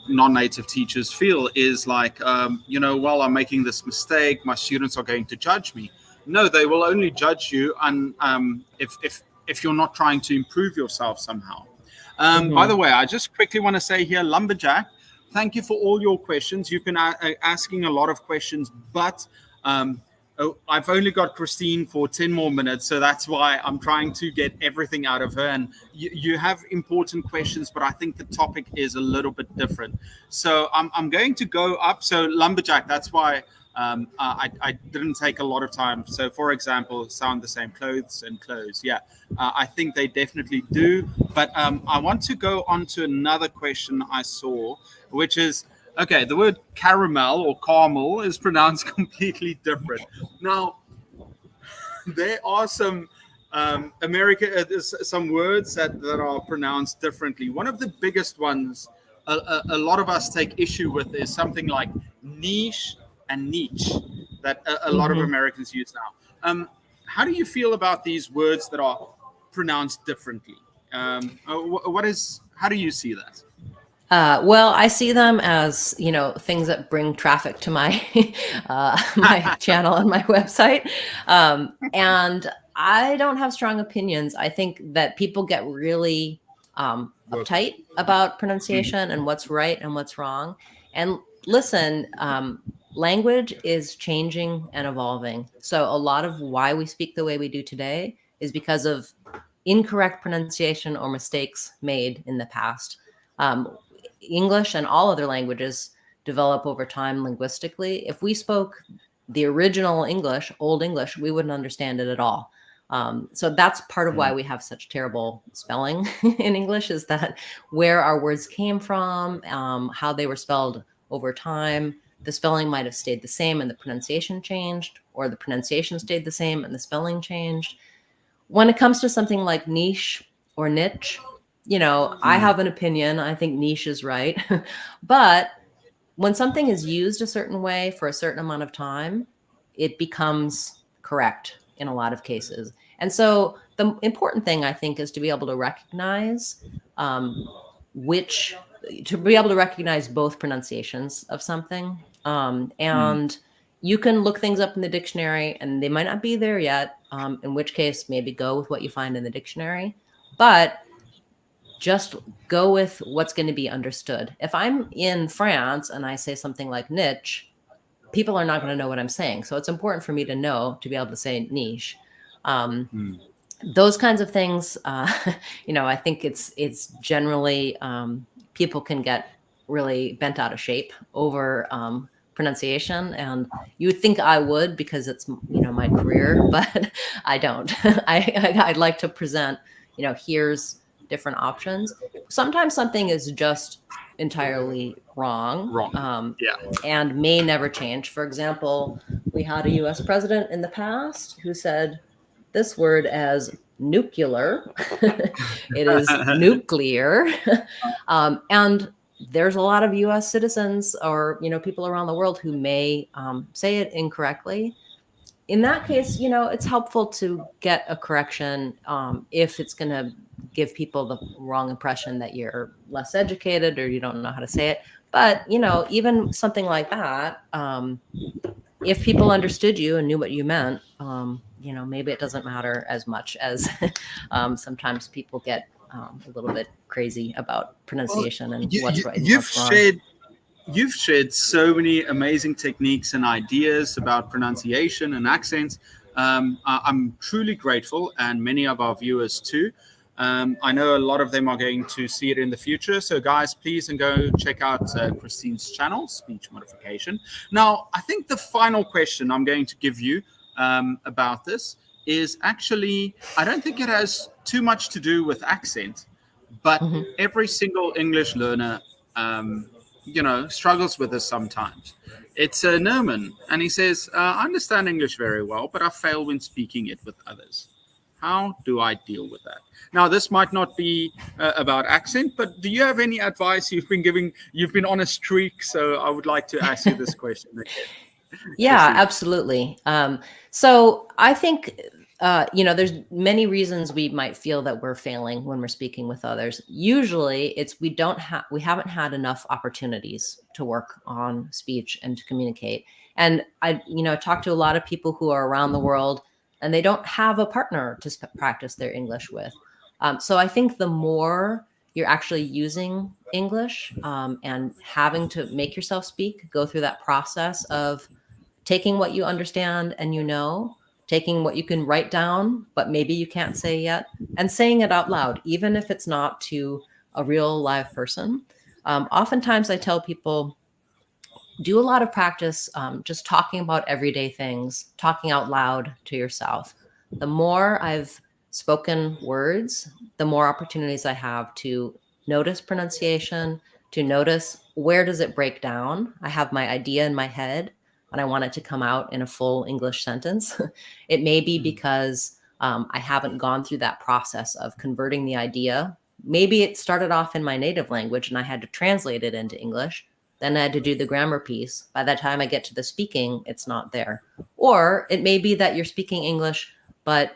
non-native teachers feel, is like, well, I'm making this mistake, my students are going to judge me. No, they will only judge you if you're not trying to improve yourself somehow. By the way, I just quickly want to say here, Lumberjack, thank you for all your questions. You've been asking a lot of questions, but I've only got Christine for 10 more minutes, so that's why I'm trying to get everything out of her. And you have important questions, but I think the topic is a little bit different. So I'm going to go up. So Lumberjack, that's why I didn't take a lot of time. So, for example, sound the same, clothes and clothes. Yeah, I think they definitely do. But I want to go on to another question I saw, which is okay, the word caramel or caramel is pronounced completely different. Now, there are some some words that are pronounced differently. One of the biggest ones a lot of us take issue with is something like niche and niche that a lot of Mm-hmm. Americans use now. How do you feel about these words that are pronounced differently? What is? How do you see that? Well, I see them as, things that bring traffic to my my channel and my website. And I don't have strong opinions. I think that people get really Work on. uptight about Mhm. pronunciation and what's right and what's wrong. And listen, language is changing and evolving. So a lot of why we speak the way we do today is because of incorrect pronunciation or mistakes made in the past. Um, English and all other languages develop over time linguistically. If we spoke the original English, Old English, we wouldn't understand it at all. So that's part of why Mm. we have such terrible spelling in English, is that where our words came from, how they were spelled over time. The spelling might have stayed the same and the pronunciation changed, or the pronunciation stayed the same and the spelling changed. When it comes to something like niche or niche, I Mm. have an opinion. I think niche is right. But when something is used a certain way for a certain amount of time, it becomes correct in a lot of cases. And so the important thing, I think, is to be able to recognize um, which, to be able to recognize both pronunciations of something. Mm. And you can look things up in the dictionary and they might not be there yet, in which case, maybe go with what you find in the dictionary. But just go with what's going to be understood. If I'm in France and I say something like niche, people are not going to know what I'm saying. So it's important for me to know to be able to say niche. Um, Mm. those kinds of things, I think it's generally, people can get really bent out of shape over pronunciation, and you would think I would, because it's my career, but I don't. I'd like to present, here's different options. Sometimes something is just entirely wrong, Wrong. Yeah. and may never change. For example, we had a US president in the past who said this word as nuclear. It is nuclear. And there's a lot of US citizens, or people around the world, who may say it incorrectly. In that case, it's helpful to get a correction, if it's going to give people the wrong impression that you're less educated or you don't know how to say it. But even something like that, if people understood you and knew what you meant, maybe it doesn't matter as much as sometimes people get a little bit crazy about Well, pronunciation and you, what's you, right and you've what's wrong. shared you've shared so many amazing techniques and ideas about pronunciation and accents. I'm truly grateful, and many of our viewers too. I know a lot of them are going to see it in the future. So, guys, please and go check out Christine's channel, Speech Modification. Now, I think the final question I'm going to give you about this is actually, I don't think it has too much to do with accent, but Mhm. every single English learner struggles with this sometimes. It's Nerman, and he says, I understand English very well, but I fail when speaking it with others. How do I deal with that? Now, this might not be about accent, but do you have any advice you've been giving? You've been on a streak, so I would like to ask you this question again, Yeah, Christine. absolutely. So I think, there's many reasons we might feel that we're failing when we're speaking with others. Usually, it's we haven't had enough opportunities to work on speech and to communicate. And I, talk to a lot of people who are around the world, and they don't have a partner to practice their English with. So I think the more you're actually using English, and having to make yourself speak, go through that process of taking what you understand and taking what you can write down, but maybe you can't say yet, and saying it out loud, even if it's not to a real live person. Oftentimes, I tell people, do a lot of practice just talking about everyday things, talking out loud to yourself. The more I've spoken words, the more opportunities I have to notice pronunciation, to notice where does it break down. I have my idea in my head and I want it to come out in a full English sentence. It may be because I haven't gone through that process of converting the idea. Maybe it started off in my native language and I had to translate it into English. Then I had to do the grammar piece. By the time I get to the speaking, it's not there. Or it may be that you're speaking English, but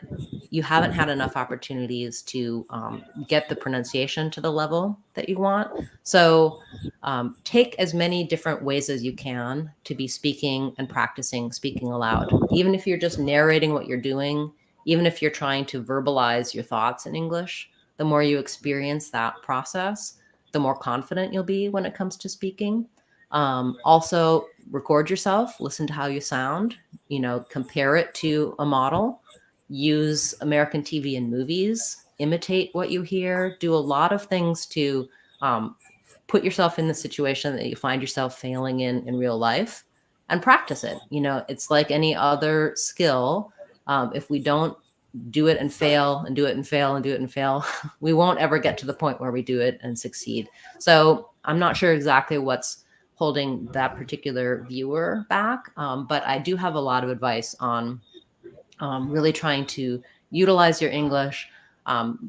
you haven't had enough opportunities to get the pronunciation to the level that you want. So take as many different ways as you can to be speaking and practicing speaking aloud. Even if you're just narrating what you're doing, even if you're trying to verbalize your thoughts in English, the more you experience that process, the more confident you'll be when it comes to speaking. Also, record yourself, listen to how you sound, compare it to a model, use American TV and movies, imitate what you hear, do a lot of things to put yourself in the situation that you find yourself failing in real life and practice it. It's like any other skill. If we don't do it and fail and do it and fail and do it and fail, we won't ever get to the point where we do it and succeed. So I'm not sure exactly what's holding that particular viewer back, but I do have a lot of advice on really trying to utilize your English,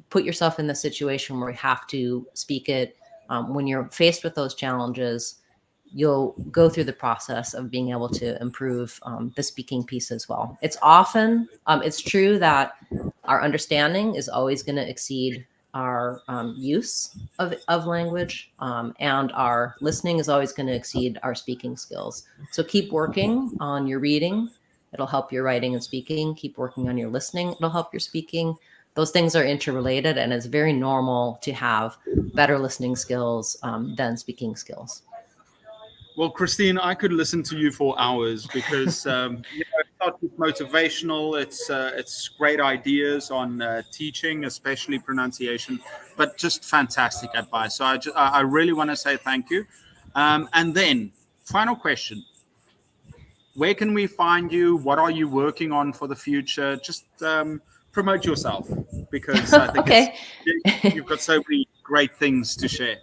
put yourself in the situation where you have to speak it. When you're faced with those challenges, you'll go through the process of being able to improve the speaking piece as well. It's true that our understanding is always going to exceed our use of language, and our listening is always going to exceed our speaking skills. So keep working on your reading. It'll help your writing and speaking. Keep working on your listening. It'll help your speaking. Those things are interrelated, and it's very normal to have better listening skills than speaking skills. Well, Christine, I could listen to you for hours because it's not just motivational. It's great ideas on teaching, especially pronunciation, but just fantastic advice. So I really want to say thank you. And then, final question: where can we find you? What are you working on for the future? Just promote yourself because I think Okay. you've got so many great things to share.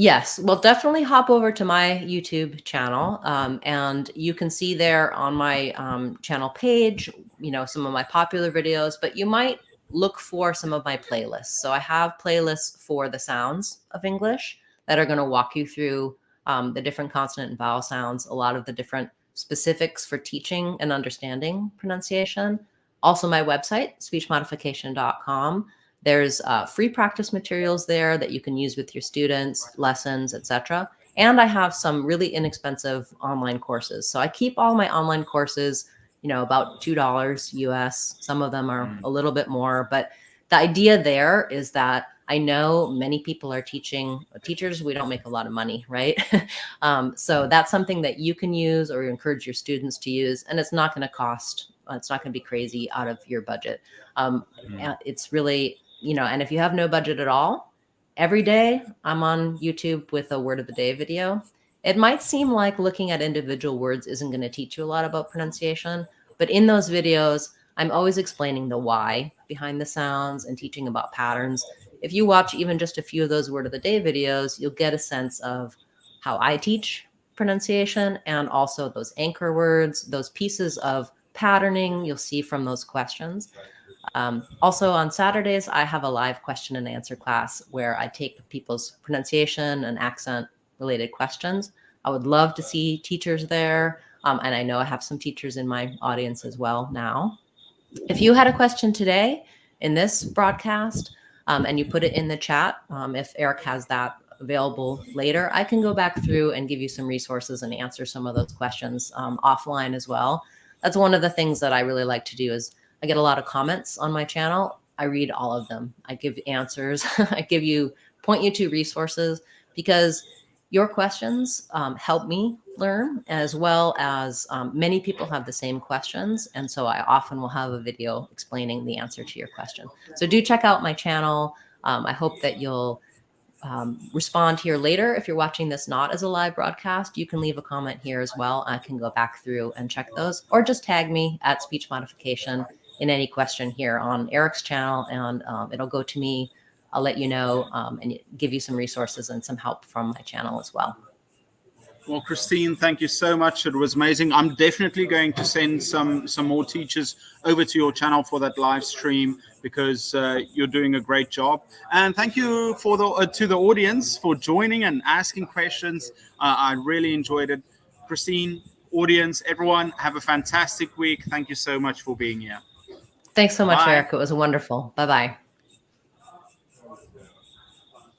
Yes, well, definitely hop over to my YouTube channel, and you can see there on my channel page, some of my popular videos, but you might look for some of my playlists. So I have playlists for the sounds of English that are going to walk you through the different consonant and vowel sounds, a lot of the different specifics for teaching and understanding pronunciation. Also, my website, speechmodification.com. There's free practice materials there that you can use with your students, lessons, etc. And I have some really inexpensive online courses. So I keep all my online courses, about $2 US. Some of them are a little bit more, but the idea there is that I know many people are teachers. We don't make a lot of money, right? So that's something that you can use or encourage your students to use, and it's not going to cost. It's not going to be crazy out of your budget. It's really, and if you have no budget at all, every day I'm on YouTube with a word of the day video. It might seem like looking at individual words isn't going to teach you a lot about pronunciation, but in those videos, I'm always explaining the why behind the sounds and teaching about patterns. If you watch even just a few of those word of the day videos, you'll get a sense of how I teach pronunciation and also those anchor words, those pieces of patterning you'll see from those questions. Also on Saturdays, I have a live question and answer class where I take people's pronunciation and accent related questions. I would love to see teachers there. And I know I have some teachers in my audience as well now. If you had a question today in this broadcast and you put it in the chat, if Eric has that available later, I can go back through and give you some resources and answer some of those questions offline as well. That's one of the things that I really like to do is I get a lot of comments on my channel. I read all of them. I give answers. I point you to resources because your questions help me learn, as well as many people have the same questions. And so I often will have a video explaining the answer to your question. So do check out my channel. I hope that you'll respond here later. If you're watching this not as a live broadcast, you can leave a comment here as well. I can go back through and check those, or just tag me at Speech Modification in any question here on Eric's channel, and it'll go to me. I'll let you know and give you some resources and some help from my channel as well. Well, Christine, thank you so much. It was amazing. I'm definitely going to send some more teachers over to your channel for that live stream, because you're doing a great job. And thank you for to the audience for joining and asking questions. I really enjoyed it. Christine, audience, everyone, have a fantastic week. Thank you so much for being here. Thanks so much, Bye. Eric. It was wonderful. Bye-bye.